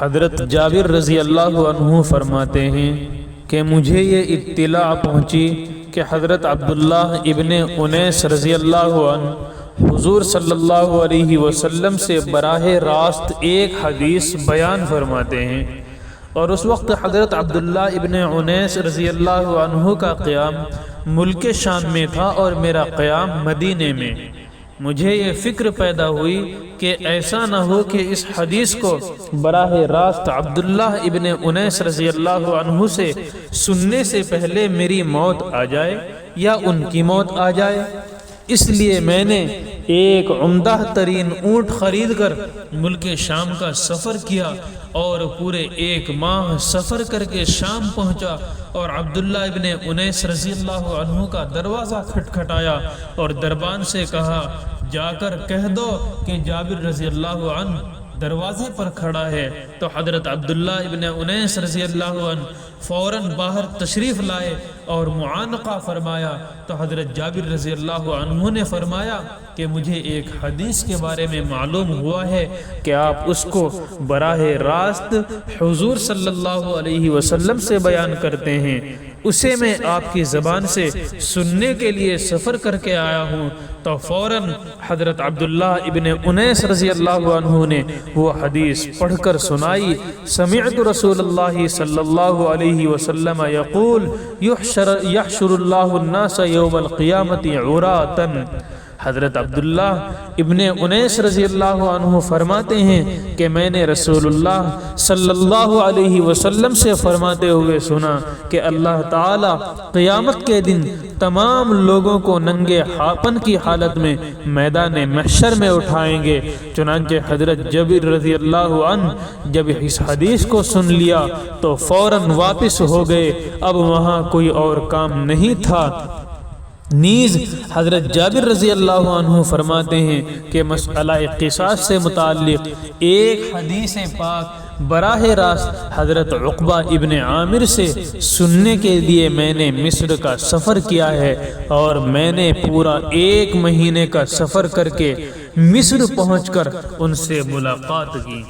حضرت جابر رضی اللہ عنہ فرماتے ہیں کہ مجھے یہ اطلاع پہنچی کہ حضرت عبداللہ ابن انیس رضی اللہ عنہ حضور صلی اللہ علیہ وسلم سے براہ راست ایک حدیث بیان فرماتے ہیں، اور اس وقت حضرت عبداللہ ابن انیس رضی اللہ عنہ کا قیام ملک شام میں تھا اور میرا قیام مدینے میں۔ مجھے یہ فکر پیدا ہوئی کہ ایسا نہ ہو کہ اس حدیث کو براہ راست عبداللہ ابن انیس رضی اللہ عنہ سے سننے سے پہلے میری موت آ جائے یا ان کی موت آ جائے، اس لیے میں نے ایک عمدہ ترین اونٹ خرید کر ملک شام کا سفر کیا اور پورے 1 ماہ سفر کر کے شام پہنچا اور عبداللہ ابن انیس رضی اللہ عنہ کا دروازہ کھٹکھٹایا اور دربان سے کہا، جا کر کہہ دو کہ جابر رضی اللہ عنہ دروازے پر کھڑا ہے۔ تو حضرت عبداللہ ابن انیس رضی اللہ عنہ فوراً باہر تشریف لائے اور معانقہ فرمایا۔ تو حضرت جابر رضی اللہ عنہ نے فرمایا کہ مجھے ایک حدیث کے بارے میں معلوم ہوا ہے کہ آپ اس کو براہ راست حضور صلی اللہ علیہ وسلم سے بیان کرتے ہیں، اسے میں آپ کی زبان سے سننے کے لیے سفر کر کے آیا ہوں۔ تو فوراً حضرت عبداللہ ابن انیس رضی اللہ عنہ نے وہ حدیث پڑھ کر سنائی، سمعت رسول اللہ صلی اللہ علیہ وسلم یقول یحشر اللہ الناس یوم القیامت عراتا۔ حضرت عبداللہ ابن انیس رضی اللہ عنہ فرماتے ہیں کہ میں نے رسول اللہ صلی اللہ علیہ وسلم سے فرماتے ہوئے سنا کہ اللہ تعالی قیامت کے دن تمام لوگوں کو ننگے ہاپن کی حالت میں میدان محشر میں اٹھائیں گے۔ چنانچہ حضرت جابر رضی اللہ عنہ جب اس حدیث کو سن لیا تو فوراً واپس ہو گئے، اب وہاں کوئی اور کام نہیں تھا۔ نیز حضرت جابر رضی اللہ عنہ فرماتے ہیں کہ مسئلہ قصاص سے متعلق ایک حدیث پاک براہ راست حضرت عقبہ ابن عامر سے سننے کے لیے میں نے مصر کا سفر کیا ہے، اور میں نے پورا 1 مہینے کا سفر کر کے مصر پہنچ کر ان سے ملاقات کی۔